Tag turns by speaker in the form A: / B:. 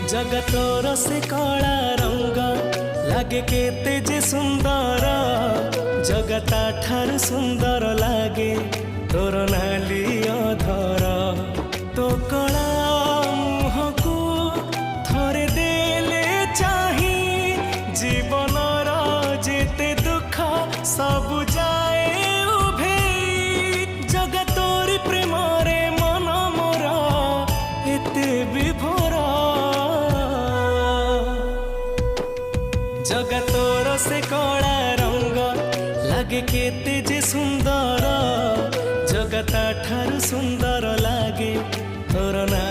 A: जगतोर से कला रंग लागे केते जे सुंदर जगता ठार सुंदर लागे तोर नाली अधर तो कला मुह को थरे देले चाही जीवनर जेते दुख सब जाए उभे जगतोर प्रेम रे मन मोर एते विभोर जगतोर से कला रंग लागे केते जे सुंदर जगता ठार सुंदर लागे तोर ना